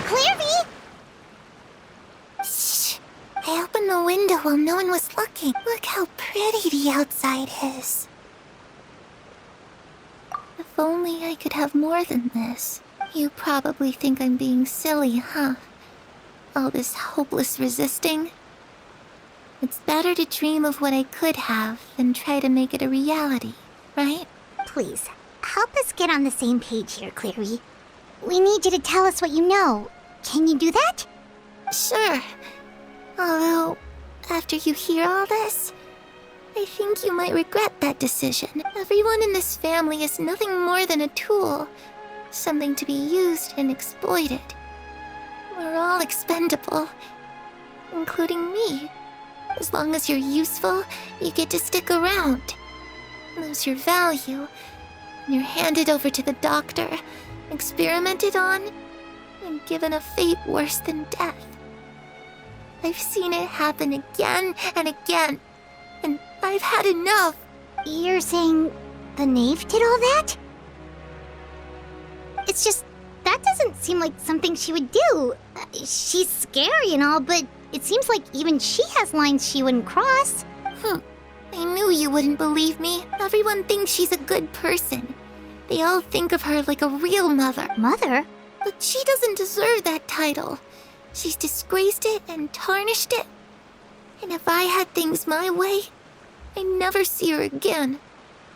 Clairvy! Shh. I opened the window while no one was looking. Look how pretty the outside is. If only I could have more than this. You probably think I'm being silly, huh? All this hopeless resisting. It's better to dream of what I could have than try to make it a reality, right? Please, help us get on the same page here, Clary. We need you to tell us what you know. Can you do that? Sure. Although, after you hear all this, I think you might regret that decision. Everyone in this family is nothing more than a tool. Something to be used and exploited. We're all expendable. Including me. As long as you're useful, you get to stick around. Lose your value, and you're handed over to the doctor, experimented on, and given a fate worse than death. I've seen it happen again and again, and I've had enough. You're saying the knave did all that? It's just, that doesn't seem like something she would do. She's scary and all, but it seems like even she has lines she wouldn't cross. I knew you wouldn't believe me. Everyone thinks she's a good person. They all think of her like a real mother. Mother? But she doesn't deserve that title. She's disgraced it and tarnished it. And if I had things my way, I'd never see her again.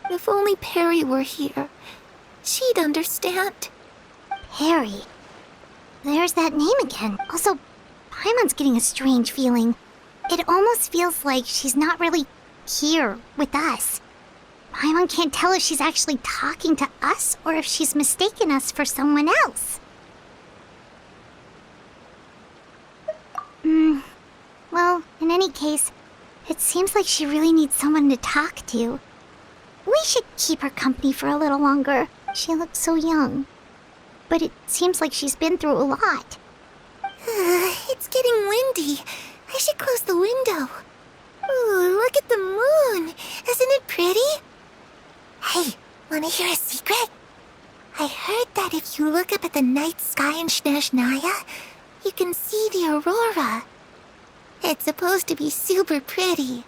If only Perry were here, she'd understand. Perry. There's that name again. Also, Paimon's getting a strange feeling. It almost feels like she's not really here with us. Paimon can't tell if she's actually talking to us or if she's mistaken us for someone else. Well, in any case, it seems like she really needs someone to talk to. We should keep her company for a little longer. She looks so young. But it seems like she's been through a lot. It's getting windy. I should close the window. Ooh, look at the moon. Isn't it pretty? Hey, wanna hear a secret? I heard that if you look up at the night sky in Snezhnaya, you can see the aurora. It's supposed to be super pretty.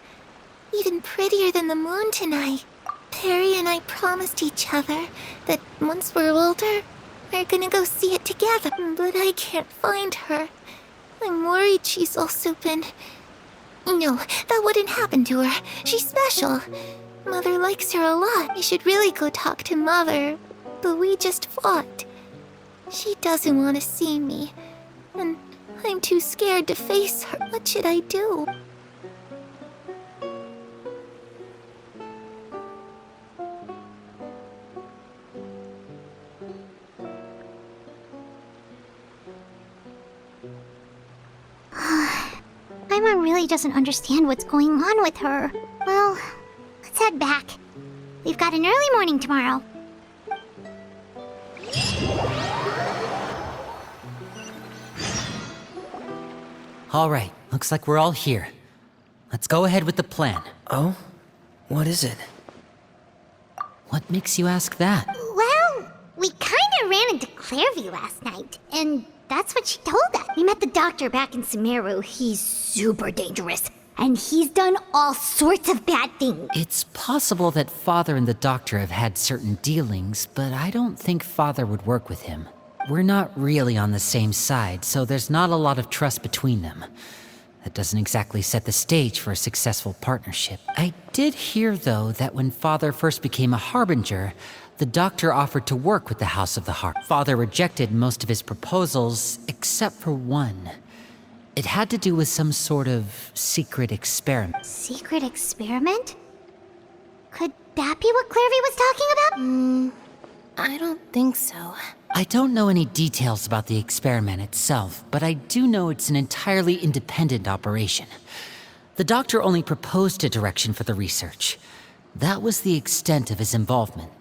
Even prettier than the moon tonight. Perry and I promised each other that once we're older, we're gonna go see it together. But I can't find her. I'm worried she's also been... No, that wouldn't happen to her. She's special. Mother likes her a lot. I should really go talk to Mother. But we just fought. She doesn't want to see me. And I'm too scared to face her. What should I do? Paimon really doesn't understand what's going on with her. Well, let's head back. We've got an early morning tomorrow. All right, looks like we're all here. Let's go ahead with the plan. Oh? What is it? What makes you ask that? Well, we kinda ran into Clairvy last night, and that's what she told us. We met the doctor back in Sumeru. He's super dangerous, and he's done all sorts of bad things. It's possible that Father and the Doctor have had certain dealings, but I don't think Father would work with him. We're not really on the same side, so there's not a lot of trust between them. That doesn't exactly set the stage for a successful partnership. I did hear, though, that when Father first became a Harbinger, the Doctor offered to work with the House of the Heart. Father rejected most of his proposals, except for one. It had to do with some sort of secret experiment. Secret experiment? Could that be what Clairvy was talking about? I don't think so. I don't know any details about the experiment itself, but I do know it's an entirely independent operation. The Doctor only proposed a direction for the research. That was the extent of his involvement.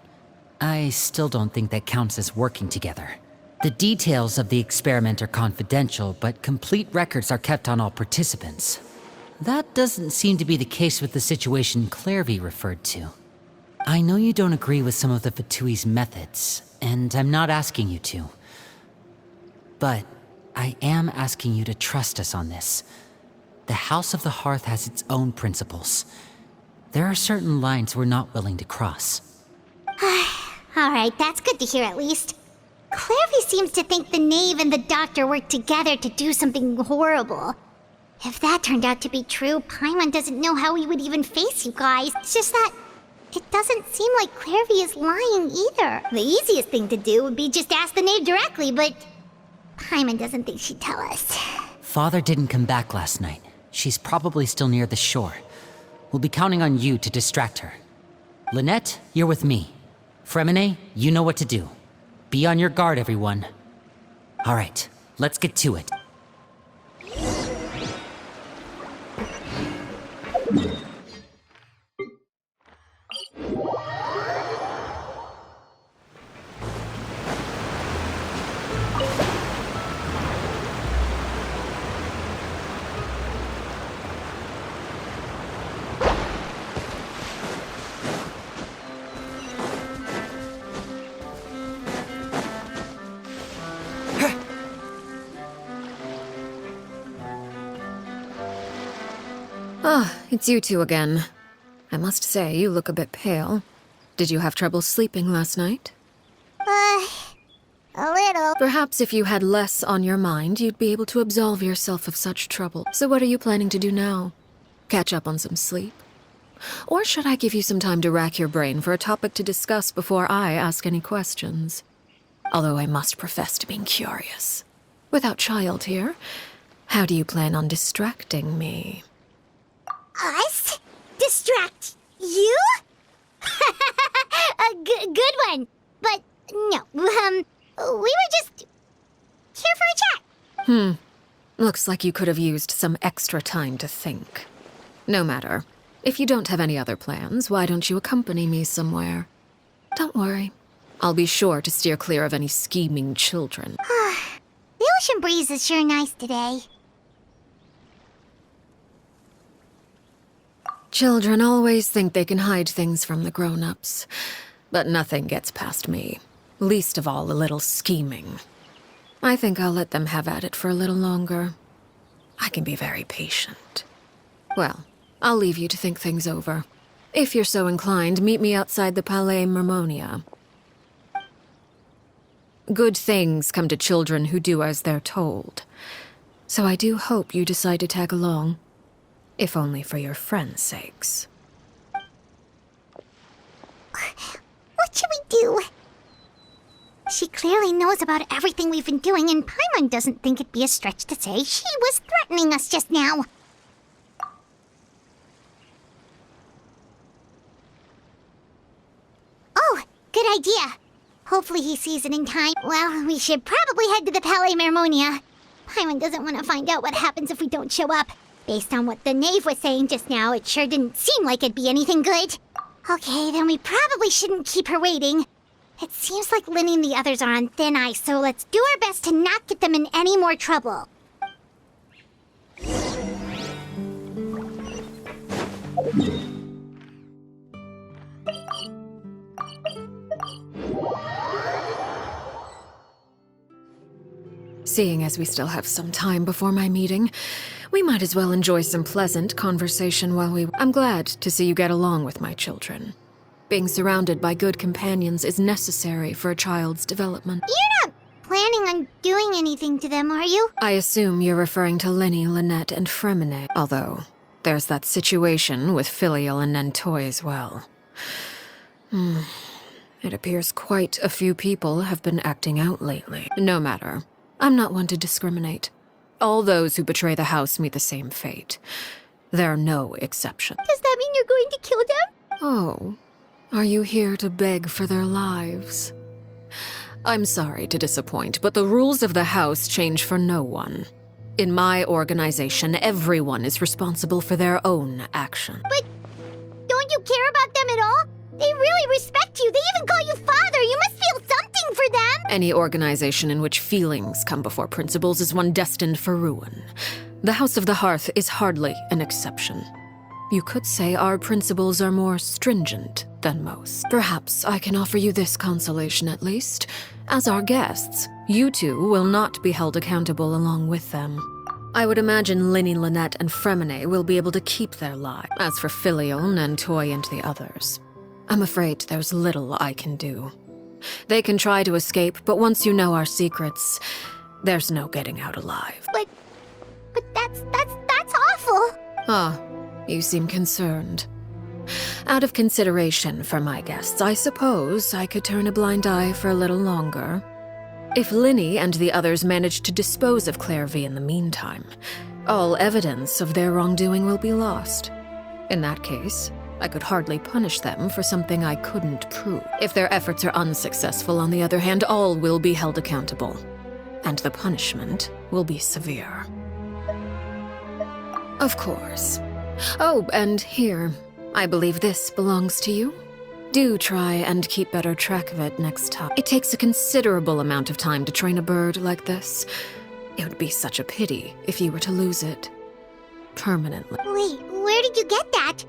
I still don't think that counts as working together. The details of the experiment are confidential, but complete records are kept on all participants. That doesn't seem to be the case with the situation Clairvy referred to. I know you don't agree with some of the Fatui's methods, and I'm not asking you to. But I am asking you to trust us on this. The House of the Hearth has its own principles. There are certain lines we're not willing to cross. Alright, that's good to hear at least. Clairvy seems to think the knave and the doctor work together to do something horrible. If that turned out to be true, Paimon doesn't know how he would even face you guys. It's just that it doesn't seem like Clairvy is lying either. The easiest thing to do would be just ask the knave directly, but Paimon doesn't think she'd tell us. Father didn't come back last night. She's probably still near the shore. We'll be counting on you to distract her. Lynette, you're with me. Fremine, you know what to do. Be on your guard, everyone. All right, let's get to it. Ah, it's you two again. I must say, you look a bit pale. Did you have trouble sleeping last night? A little. Perhaps if you had less on your mind, you'd be able to absolve yourself of such trouble. So what are you planning to do now? Catch up on some sleep? Or should I give you some time to rack your brain for a topic to discuss before I ask any questions? Although I must profess to being curious. Without Child here, how do you plan on distracting me? Us? Distract you? Good one. But no, we were just here for a chat. Looks like you could have used some extra time to think. No matter. If you don't have any other plans, why don't you accompany me somewhere? Don't worry. I'll be sure to steer clear of any scheming children. The ocean breeze is sure nice today. Children always think they can hide things from the grown-ups. But nothing gets past me. Least of all a little scheming. I think I'll let them have at it for a little longer. I can be very patient. Well, I'll leave you to think things over. If you're so inclined, meet me outside the Palais Mermonia. Good things come to children who do as they're told. So I do hope you decide to tag along. If only for your friends' sakes. What should we do? She clearly knows about everything we've been doing, and Paimon doesn't think it'd be a stretch to say she was threatening us just now. Oh, good idea. Hopefully he sees it in time. Well, we should probably head to the Palais Mermonia. Paimon doesn't want to find out what happens if we don't show up. Based on what the knave was saying just now, it sure didn't seem like it'd be anything good. Okay, then we probably shouldn't keep her waiting. It seems like Linny and the others are on thin ice, so let's do our best to not get them in any more trouble. Seeing as we still have some time before my meeting, we might as well enjoy some pleasant conversation while I'm glad to see you get along with my children. Being surrounded by good companions is necessary for a child's development. You're not planning on doing anything to them, are you? I assume you're referring to Linny, Lynette, and Fremine, although there's that situation with Filial and Nentoy as well. It appears quite a few people have been acting out lately. No matter. I'm not one to discriminate. All those who betray the house meet the same fate. There are no exceptions. Does that mean you're going to kill them? Oh, are you here to beg for their lives? I'm sorry to disappoint, but the rules of the house change for no one. In my organization, everyone is responsible for their own actions. But don't you care about them at all? They really respect you. They even call you father. You must feel something for them. Any organization in which feelings come before principles is one destined for ruin. the House of the Hearth is hardly an exception. You could say our principles are more stringent than most. Perhaps I can offer you this consolation at least. As our guests, you two will not be held accountable along with them. I would imagine Linny, Lynette, and Fremine will be able to keep their lie. As for Filion and Toy and the others, I'm afraid there's little I can do. They can try to escape, but once you know our secrets, there's no getting out alive. But that's awful. Ah, you seem concerned. Out of consideration for my guests, I suppose I could turn a blind eye for a little longer. If Linny and the others manage to dispose of Clairvy in the meantime, all evidence of their wrongdoing will be lost. In that case, I could hardly punish them for something I couldn't prove. If their efforts are unsuccessful, on the other hand, all will be held accountable. And the punishment will be severe. Of course. Oh, and here, I believe this belongs to you. Do try and keep better track of it next time. It takes a considerable amount of time to train a bird like this. It would be such a pity if you were to lose it. Permanently. Wait, where did you get that?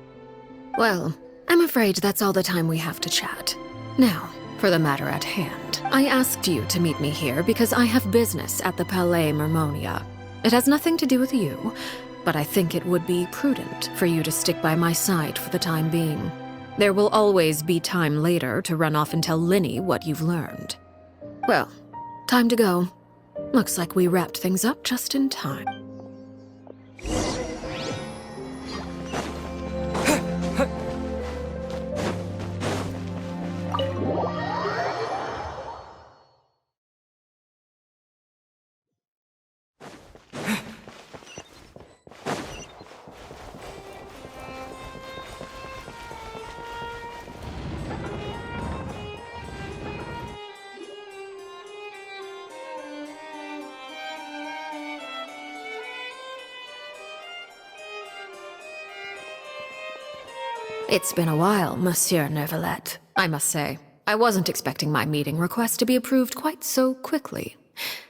Well, I'm afraid that's all the time we have to chat. Now, for the matter at hand. I asked you to meet me here because I have business at the Palais Mermonia. It has nothing to do with you, but I think it would be prudent for you to stick by my side for the time being. There will always be time later to run off and tell Linny what you've learned. Well, time to go. Looks like we wrapped things up just in time. It's been a while, Monsieur Neuvillette, I must say. I wasn't expecting my meeting request to be approved quite so quickly.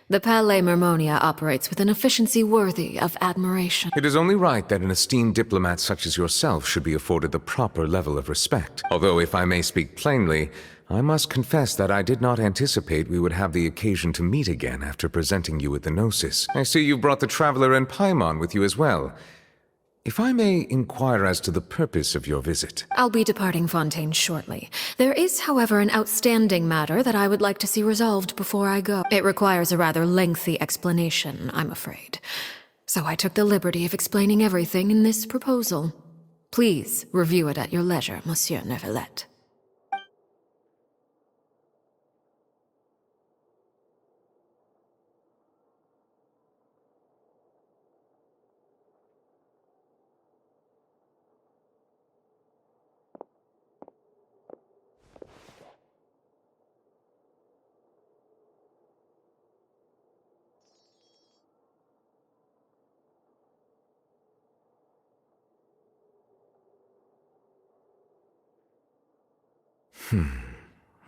The Palais Mermonia operates with an efficiency worthy of admiration. It is only right that an esteemed diplomat such as yourself should be afforded the proper level of respect. Although, if I may speak plainly, I must confess that I did not anticipate we would have the occasion to meet again after presenting you with the Gnosis. I see you brought the Traveler and Paimon with you as well. If I may inquire as to the purpose of your visit. I'll be departing Fontaine shortly. There is, however, an outstanding matter that I would like to see resolved before I go. It requires a rather lengthy explanation, I'm afraid. So I took the liberty of explaining everything in this proposal. Please review it at your leisure, Monsieur Neuvillette.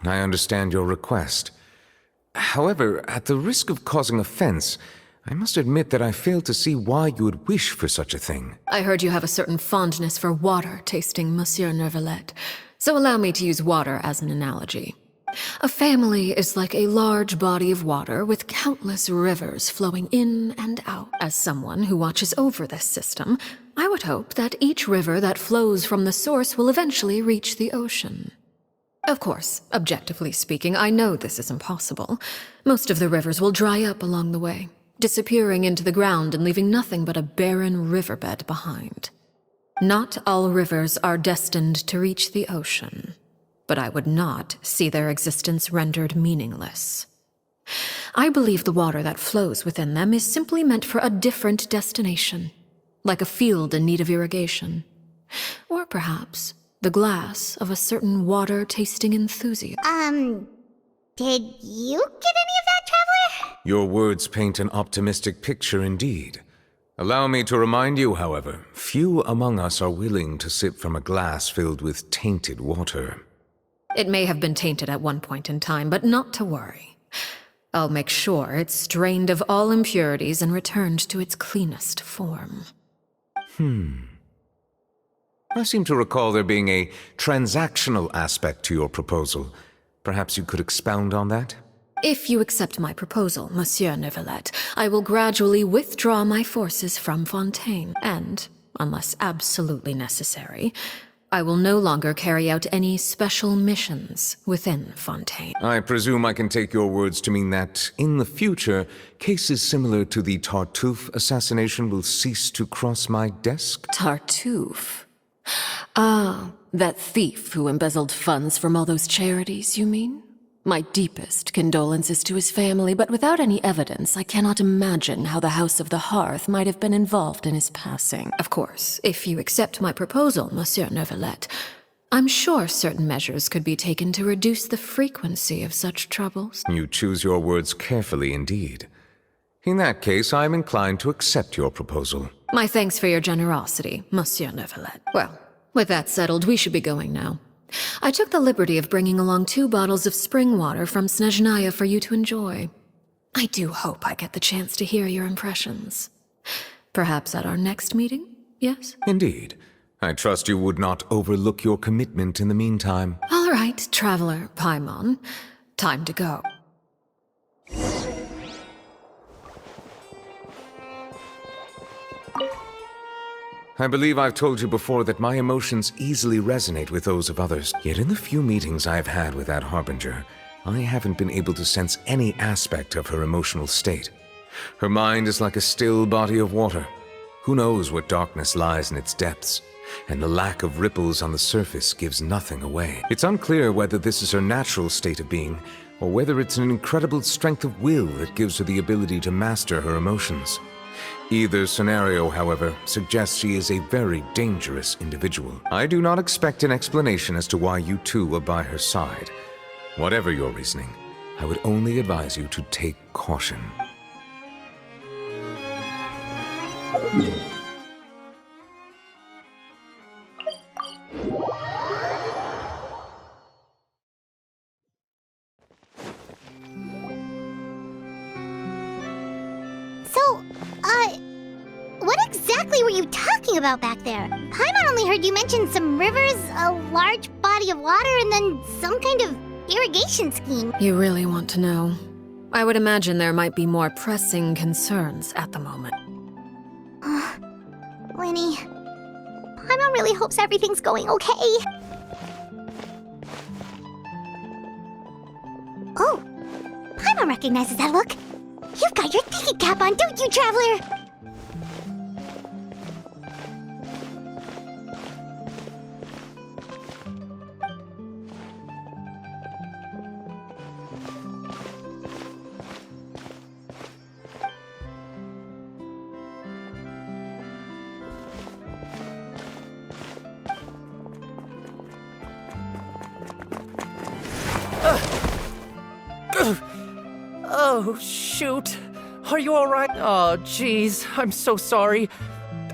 I understand your request. However, at the risk of causing offense, I must admit that I fail to see why you would wish for such a thing. I heard you have a certain fondness for water tasting, Monsieur Neuvillette, so allow me to use water as an analogy. A family is like a large body of water with countless rivers flowing in and out. As someone who watches over this system, I would hope that each river that flows from the source will eventually reach the ocean. Of course, objectively speaking, I know this is impossible. Most of the rivers will dry up along the way, disappearing into the ground and leaving nothing but a barren riverbed behind. Not all rivers are destined to reach the ocean, but I would not see their existence rendered meaningless. I believe the water that flows within them is simply meant for a different destination, like a field in need of irrigation. Or perhaps the glass of a certain water-tasting enthusiast. Did you get any of that, Traveler? Your words paint an optimistic picture indeed. Allow me to remind you, however, few among us are willing to sip from a glass filled with tainted water. It may have been tainted at one point in time, but not to worry. I'll make sure it's strained of all impurities and returned to its cleanest form. I seem to recall there being a transactional aspect to your proposal. Perhaps you could expound on that? If you accept my proposal, Monsieur Neuvillette, I will gradually withdraw my forces from Fontaine, and, unless absolutely necessary, I will no longer carry out any special missions within Fontaine. I presume I can take your words to mean that, in the future, cases similar to the Tartuffe assassination will cease to cross my desk? Tartuffe? Ah, that thief who embezzled funds from all those charities, you mean? My deepest condolences to his family, but without any evidence, I cannot imagine how the House of the Hearth might have been involved in his passing. Of course, if you accept my proposal, Monsieur Neuvillette, I'm sure certain measures could be taken to reduce the frequency of such troubles. You choose your words carefully indeed. In that case, I am inclined to accept your proposal. My thanks for your generosity, Monsieur Neuvillette. Well, with that settled, we should be going now. I took the liberty of bringing along 2 bottles of spring water from Snezhnaya for you to enjoy. I do hope I get the chance to hear your impressions. Perhaps at our next meeting, yes? Indeed. I trust you would not overlook your commitment in the meantime. All right, Traveler Paimon. Time to go. I believe I've told you before that my emotions easily resonate with those of others. Yet in the few meetings I've had with that Harbinger, I haven't been able to sense any aspect of her emotional state. Her mind is like a still body of water. Who knows what darkness lies in its depths? And the lack of ripples on the surface gives nothing away. It's unclear whether this is her natural state of being, or whether it's an incredible strength of will that gives her the ability to master her emotions. Either scenario, however, suggests she is a very dangerous individual. I do not expect an explanation as to why you two are by her side. Whatever your reasoning, I would only advise you to take caution. What exactly were you talking about back there? Paimon only heard you mention some rivers, a large body of water, and then some kind of irrigation scheme. You really want to know? I would imagine there might be more pressing concerns at the moment. Winnie, Paimon really hopes everything's going okay. Oh, Paimon recognizes that look. You've got your thinking cap on, don't you, Traveler? Oh, shoot. Are you alright? Oh, jeez. I'm so sorry.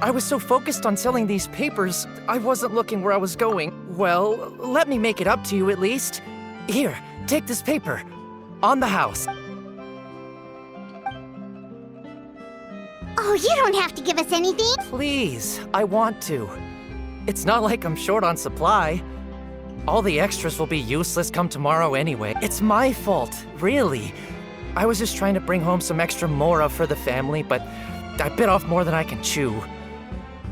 I was so focused on selling these papers, I wasn't looking where I was going. Well, let me make it up to you at least. Here, take this paper. On the house. Oh, you don't have to give us anything. Please, I want to. It's not like I'm short on supply. All the extras will be useless come tomorrow anyway. It's my fault, really. I was just trying to bring home some extra mora for the family, but I bit off more than I can chew.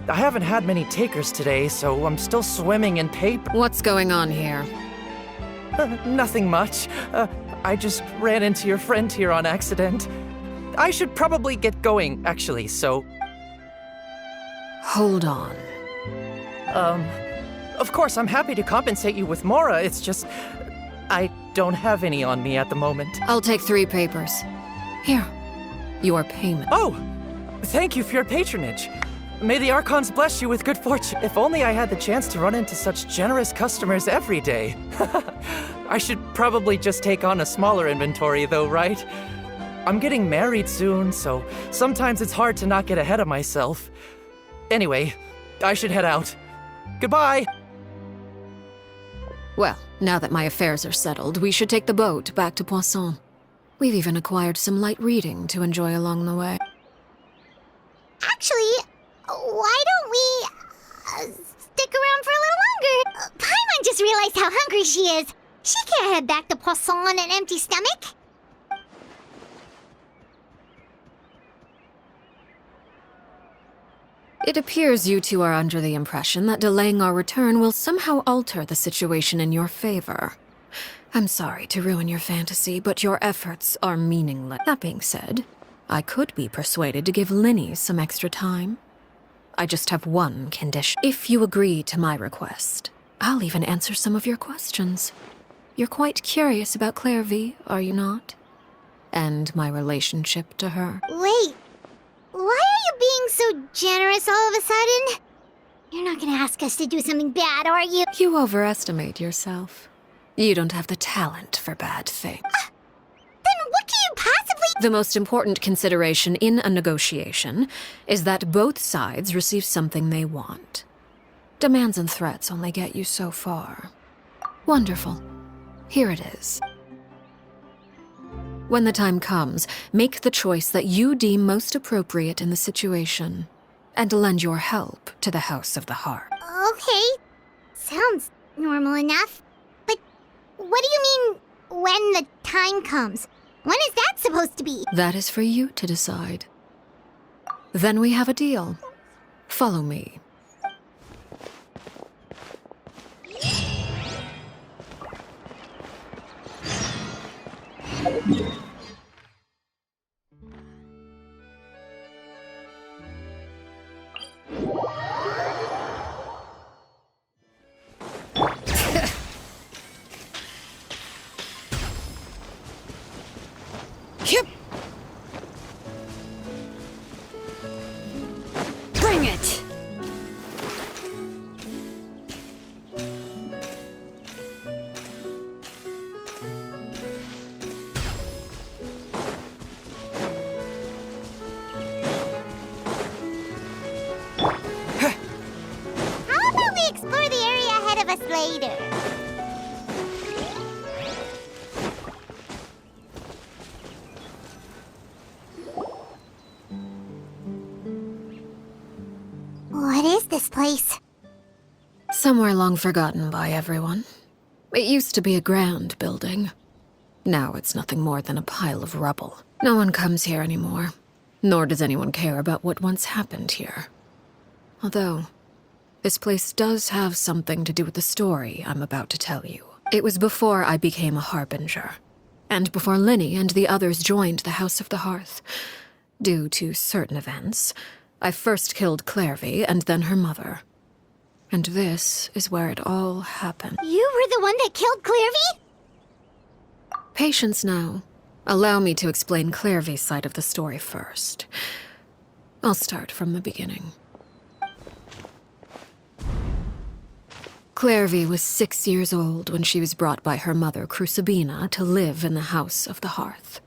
I haven't had many takers today, so I'm still swimming in paper. What's going on here? Nothing much. I just ran into your friend here on accident. I should probably get going, actually, so... Hold on. Of course, I'm happy to compensate you with mora, it's just... I don't have any on me at the moment. I'll take 3 papers. Here, your payment. Oh! Thank you for your patronage. May the Archons bless you with good fortune. If only I had the chance to run into such generous customers every day. I should probably just take on a smaller inventory though, right? I'm getting married soon, so sometimes it's hard to not get ahead of myself. Anyway, I should head out. Goodbye! Well, now that my affairs are settled, we should take the boat back to Poisson. We've even acquired some light reading to enjoy along the way. Actually, why don't we stick around for a little longer? Paimon just realized how hungry she is. She can't head back to Poisson on an empty stomach. It appears you two are under the impression that delaying our return will somehow alter the situation in your favor. I'm sorry to ruin your fantasy, but your efforts are meaningless. That being said, I could be persuaded to give Linny some extra time. I just have one condition. If you agree to my request, I'll even answer some of your questions. You're quite curious about Claire V, are you not? And my relationship to her. Wait, why are you being so generous all of a sudden? You're not gonna ask us to do something bad, are you? You overestimate yourself. You don't have the talent for bad things. Then what can you possibly— The most important consideration in a negotiation is that both sides receive something they want. Demands and threats only get you so far. Wonderful. Here it is. When the time comes, make the choice that you deem most appropriate in the situation, and lend your help to the House of the Heart. Okay, sounds normal enough. But what do you mean, when the time comes? When is that supposed to be? That is for you to decide. Then we have a deal. Follow me. Yep. Bring it. How about we explore the area ahead of us later? What is this place? Somewhere long forgotten by everyone. It used to be a grand building. Now it's nothing more than a pile of rubble. No one comes here anymore, nor does anyone care about what once happened here. Although, this place does have something to do with the story I'm about to tell you. It was before I became a harbinger, and before Linny and the others joined the House of the Hearth. Due to certain events, I first killed Clairvy and then her mother. And this is where it all happened. You were the one that killed Clairvy? Patience now. Allow me to explain Clairvy's side of the story first. I'll start from the beginning. Clairvy was 6 years old when she was brought by her mother, Crucibina, to live in the House of the Hearth.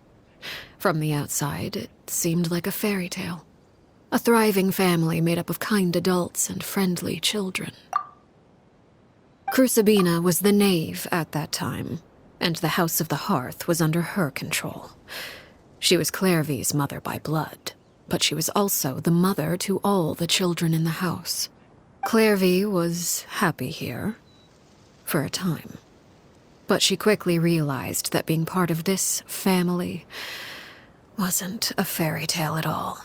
From the outside, it seemed like a fairy tale. A thriving family made up of kind adults and friendly children. Crucibina was the knave at that time, and the House of the Hearth was under her control. She was Clairvy's mother by blood, but she was also the mother to all the children in the house. Clairvy was happy here, for a time. But she quickly realized that being part of this family wasn't a fairy tale at all.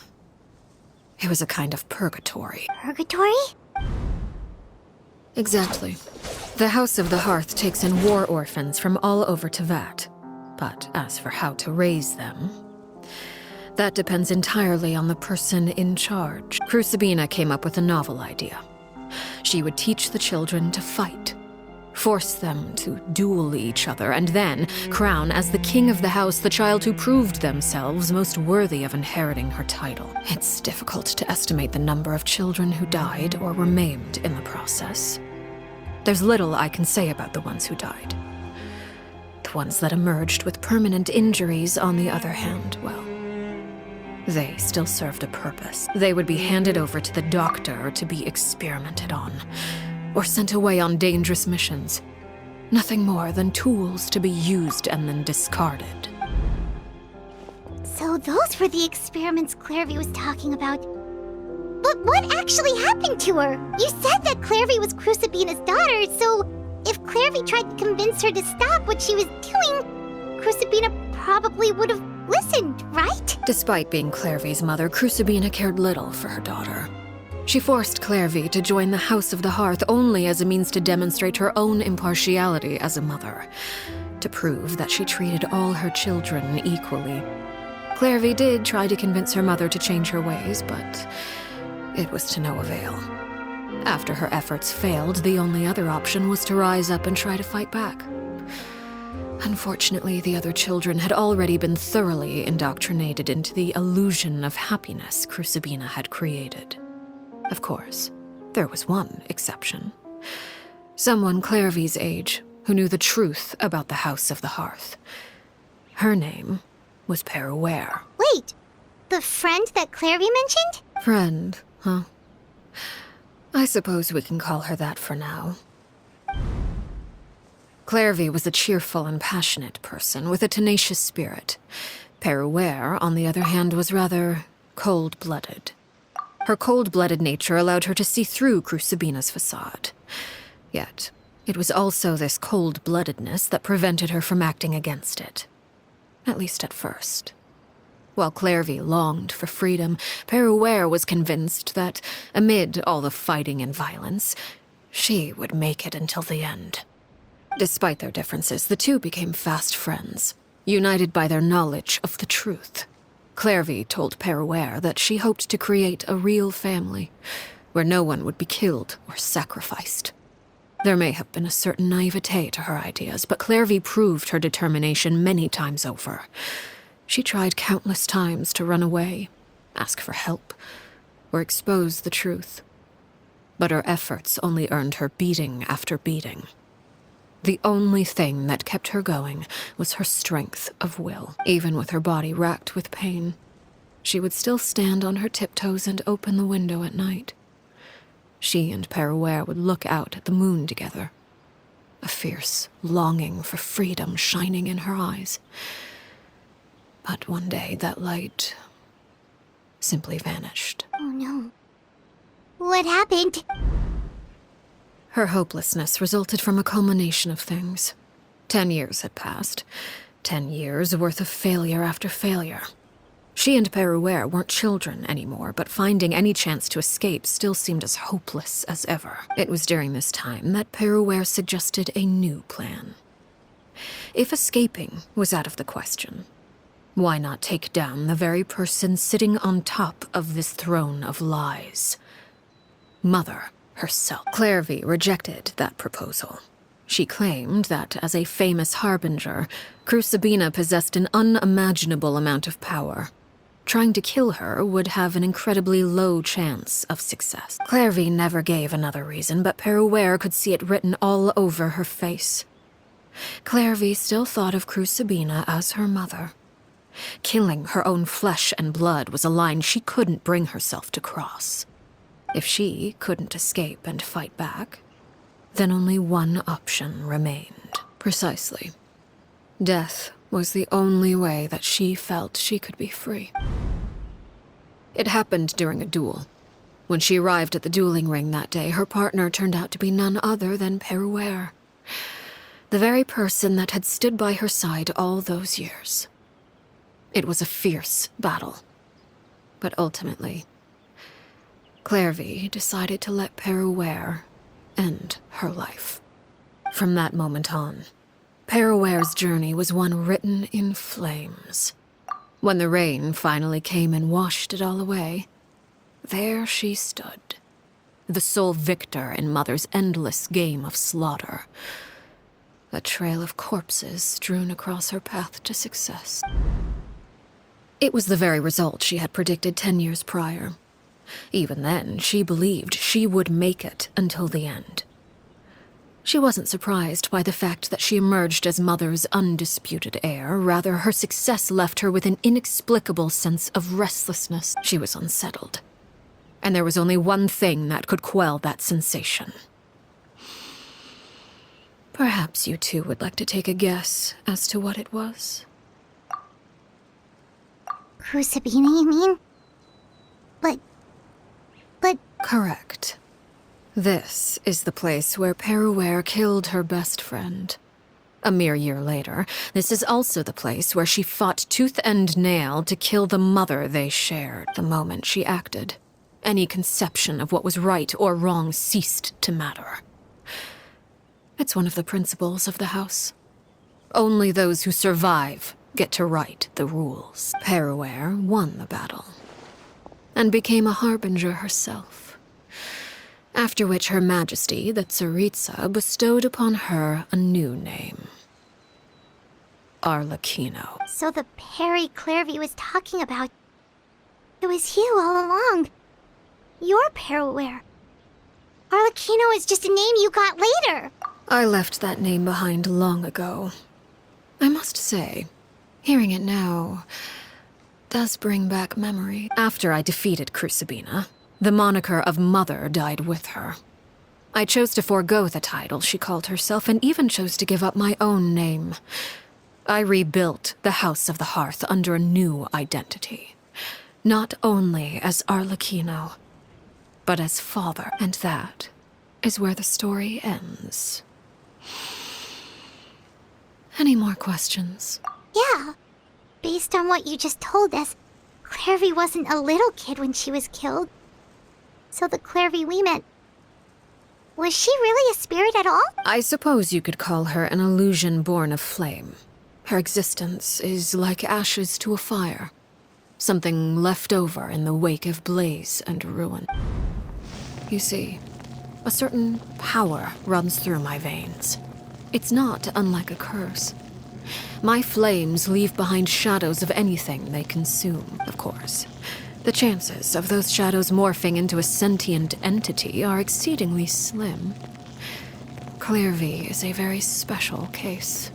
It was a kind of purgatory. Purgatory? Exactly. The House of the Hearth takes in war orphans from all over Tevat. But as for how to raise them, that depends entirely on the person in charge. Crucibina came up with a novel idea. She would teach the children to fight, force them to duel each other, and then crown as the king of the house the child who proved themselves most worthy of inheriting her title. It's difficult to estimate the number of children who died or were maimed in the process. There's little I can say about the ones who died. The ones that emerged with permanent injuries, on the other hand, well, they still served a purpose. They would be handed over to the doctor to be experimented on, or sent away on dangerous missions. Nothing more than tools to be used and then discarded. So those were the experiments Clairvy was talking about. But what actually happened to her? You said that Clairvy was Crucibina's daughter, so if Clairvy tried to convince her to stop what she was doing, Crucibina probably would have listened, right? Despite being Clairvy's mother, Crucibina cared little for her daughter. She forced Clairvy to join the House of the Hearth only as a means to demonstrate her own impartiality as a mother, to prove that she treated all her children equally. Clairvy did try to convince her mother to change her ways, but it was to no avail. After her efforts failed, the only other option was to rise up and try to fight back. Unfortunately, the other children had already been thoroughly indoctrinated into the illusion of happiness Crucibina had created. Of course, there was one exception. Someone Clairvy's age who knew the truth about the House of the Hearth. Her name was Peruere. Wait, the friend that Clairvy mentioned? Friend, huh? I suppose we can call her that for now. Clairvy was a cheerful and passionate person with a tenacious spirit. Peruere, on the other hand, was rather cold-blooded. Her cold-blooded nature allowed her to see through Crucibina's facade. Yet, it was also this cold-bloodedness that prevented her from acting against it. At least at first. While Clairvy longed for freedom, Peruere was convinced that, amid all the fighting and violence, she would make it until the end. Despite their differences, the two became fast friends, united by their knowledge of the truth. Clairvy told Peruere that she hoped to create a real family, where no one would be killed or sacrificed. There may have been a certain naivete to her ideas, but Clairvy proved her determination many times over. She tried countless times to run away, ask for help, or expose the truth. But her efforts only earned her beating after beating. The only thing that kept her going was her strength of will. Even with her body racked with pain, she would still stand on her tiptoes and open the window at night. She and Peruere would look out at the moon together, a fierce longing for freedom shining in her eyes. But one day that light simply vanished. Oh no. What happened? Her hopelessness resulted from a culmination of things. 10 years had passed. 10 years worth of failure after failure. She and Peruere weren't children anymore, but finding any chance to escape still seemed as hopeless as ever. It was during this time that Peruere suggested a new plan. If escaping was out of the question, why not take down the very person sitting on top of this throne of lies? Mother herself. Clairvy rejected that proposal. She claimed that, as a famous harbinger, Crucibina possessed an unimaginable amount of power. Trying to kill her would have an incredibly low chance of success. Clairvy never gave another reason, but Peruere could see it written all over her face. Clairvy still thought of Crucibina as her mother. Killing her own flesh and blood was a line she couldn't bring herself to cross. If she couldn't escape and fight back, then only one option remained. Precisely. Death was the only way that she felt she could be free. It happened during a duel. When she arrived at the dueling ring that day, her partner turned out to be none other than Peruere, the very person that had stood by her side all those years. It was a fierce battle, but ultimately, Clairvy decided to let Peruere end her life. From that moment on, Peruere's journey was one written in flames. When the rain finally came and washed it all away, there she stood, the sole victor in Mother's endless game of slaughter. A trail of corpses strewn across her path to success. It was the very result she had predicted 10 years prior. Even then, she believed she would make it until the end. She wasn't surprised by the fact that she emerged as Mother's undisputed heir. Rather, her success left her with an inexplicable sense of restlessness. She was unsettled. And there was only one thing that could quell that sensation. Perhaps you two would like to take a guess as to what it was? Crucibina, you mean? But... Correct. This is the place where Peruware killed her best friend. A mere year later, this is also the place where she fought tooth and nail to kill the mother they shared. The moment she acted, any conception of what was right or wrong ceased to matter. It's one of the principles of the house. Only those who survive get to write the rules. Peruware won the battle, and became a harbinger herself. After which Her Majesty, the Tsaritsa, bestowed upon her a new name. Arlecchino. So the Perry Clairvy was talking about... It was you all along. You're Peruware. Arlecchino is just a name you got later. I left that name behind long ago. I must say, hearing it now does bring back memory. After I defeated Crucibina, the moniker of Mother died with her. I chose to forego the title she called herself and even chose to give up my own name. I rebuilt the House of the Hearth under a new identity. Not only as Arlecchino, but as father. And that is where the story ends. Any more questions? Yeah. Based on what you just told us, Clairvy wasn't a little kid when she was killed. So the Clairvy we met... Was she really a spirit at all? I suppose you could call her an illusion born of flame. Her existence is like ashes to a fire. Something left over in the wake of blaze and ruin. You see, a certain power runs through my veins. It's not unlike a curse. My flames leave behind shadows of anything they consume, of course. The chances of those shadows morphing into a sentient entity are exceedingly slim. Clairvy is a very special case.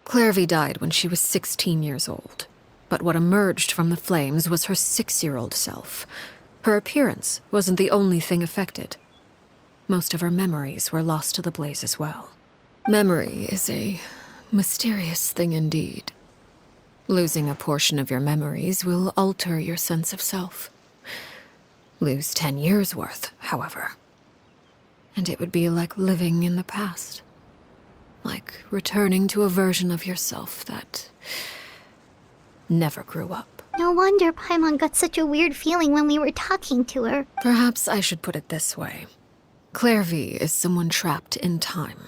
Clairvy died when she was 16 years old, but what emerged from the flames was her 6-year-old self. Her appearance wasn't the only thing affected. Most of her memories were lost to the blaze as well. Memory is a mysterious thing indeed. Losing a portion of your memories will alter your sense of self. Lose 10 years' worth, however, and it would be like living in the past. Like returning to a version of yourself that never grew up. No wonder Paimon got such a weird feeling when we were talking to her. Perhaps I should put it this way. Clairvy is someone trapped in time.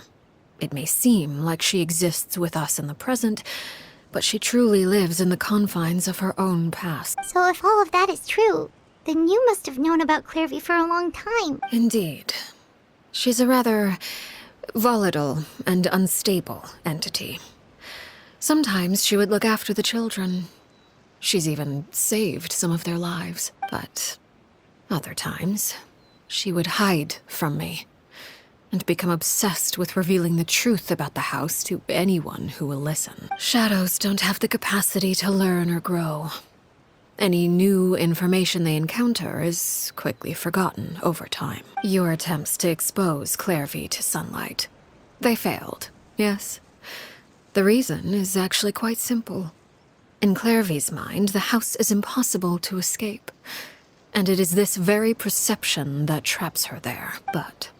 It may seem like she exists with us in the present, but she truly lives in the confines of her own past. So if all of that is true, then you must have known about Clairvy for a long time. Indeed. She's a rather volatile and unstable entity. Sometimes she would look after the children. She's even saved some of their lives. But other times, she would hide from me and become obsessed with revealing the truth about the house to anyone who will listen. Shadows don't have the capacity to learn or grow. Any new information they encounter is quickly forgotten over time. Your attempts to expose Clairvy to sunlight. They failed, yes. The reason is actually quite simple. In Clairvy's mind, the house is impossible to escape. And it is this very perception that traps her there. But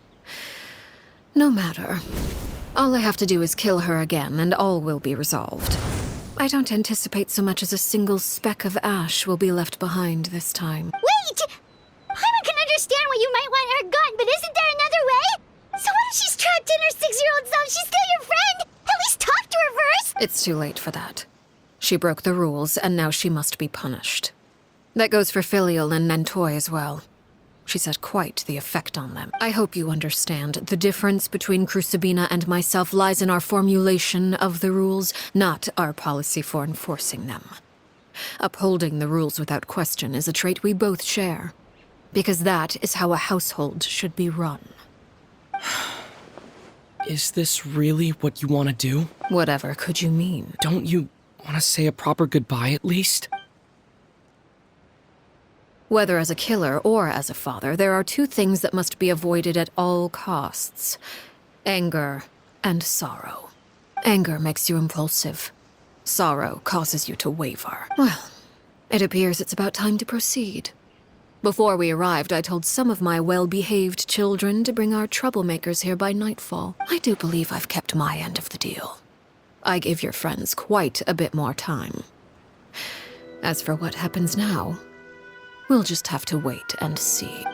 no matter. All I have to do is kill her again, and all will be resolved. I don't anticipate so much as a single speck of ash will be left behind this time. Wait! Paimon can understand why you might want her gone, but isn't there another way? So what if she's trapped in her 6-year-old self? She's still your friend! At least talk to her first! It's too late for that. She broke the rules, and now she must be punished. That goes for Filial and Nantoy as well. She's had quite the effect on them. I hope you understand. The difference between Crucibina and myself lies in our formulation of the rules, not our policy for enforcing them. Upholding the rules without question is a trait we both share, because that is how a household should be run. Is this really what you want to do? Whatever could you mean? Don't you want to say a proper goodbye at least? Whether as a killer or as a father, there are two things that must be avoided at all costs: anger and sorrow. Anger makes you impulsive. Sorrow causes you to waver. Well, it appears it's about time to proceed. Before we arrived, I told some of my well-behaved children to bring our troublemakers here by nightfall. I do believe I've kept my end of the deal. I gave your friends quite a bit more time. As for what happens now, we'll just have to wait and see.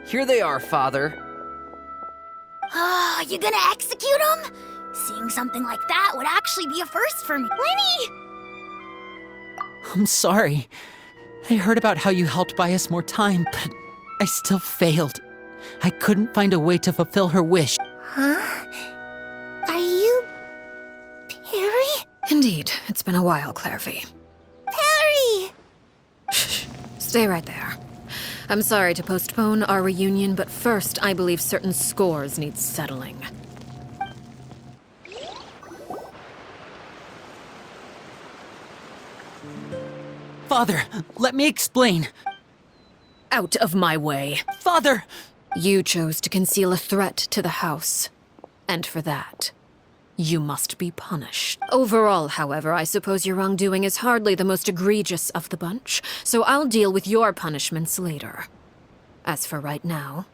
Here they are, Father. You gonna execute him? Seeing something like that would actually be a first for me. Winnie! I'm sorry. I heard about how you helped buy us more time, but I still failed. I couldn't find a way to fulfill her wish. Huh? Are you... Perry? Indeed, it's been a while, Clairvy. Perry! Shh. Stay right there. I'm sorry to postpone our reunion, but first, I believe certain scores need settling. Father, let me explain. Out of my way. Father! You chose to conceal a threat to the house. And for that, you must be punished. Overall, however, I suppose your wrongdoing is hardly the most egregious of the bunch, so I'll deal with your punishments later. As for right now,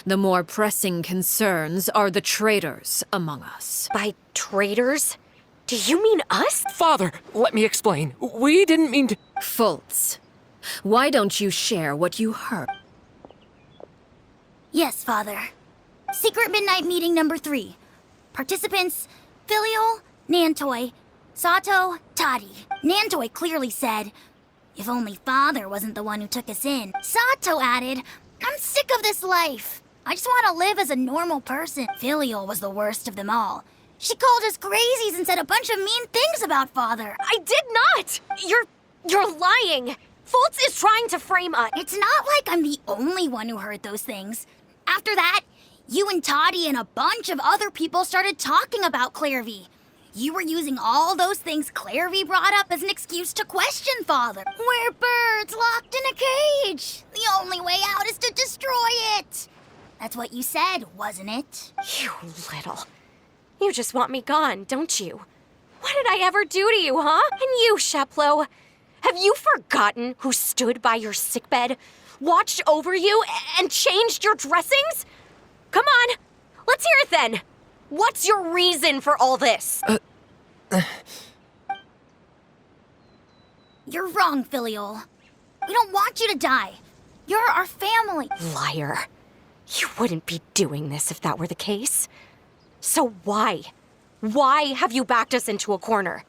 the more pressing concerns are the traitors among us. By traitors? Do you mean us? Father, let me explain. We didn't mean to. Fultz, why don't you share what you heard? Yes, Father. Secret Midnight Meeting number 3. Participants, Filial, Nantoi, Sato, Toddy. Nantoi clearly said, "If only Father wasn't the one who took us in." Sato added, "I'm sick of this life. I just want to live as a normal person." Filial was the worst of them all. She called us crazies and said a bunch of mean things about Father. I did not! You're lying! Fultz is trying to frame us. It's not like I'm the only one who heard those things. After that, you and Toddy and a bunch of other people started talking about Clairvy. You were using all those things Clairvy brought up as an excuse to question Father. We're birds locked in a cage. The only way out is to destroy it. That's what you said, wasn't it? You little. You just want me gone, don't you? What did I ever do to you, huh? And you, Sheplo, have you forgotten who stood by your sickbed, watched over you, and changed your dressings? Come on, let's hear it then. What's your reason for all this? You're wrong, Filial. We don't want you to die. You're our family. Liar. You wouldn't be doing this if that were the case. So why? Why have you backed us into a corner?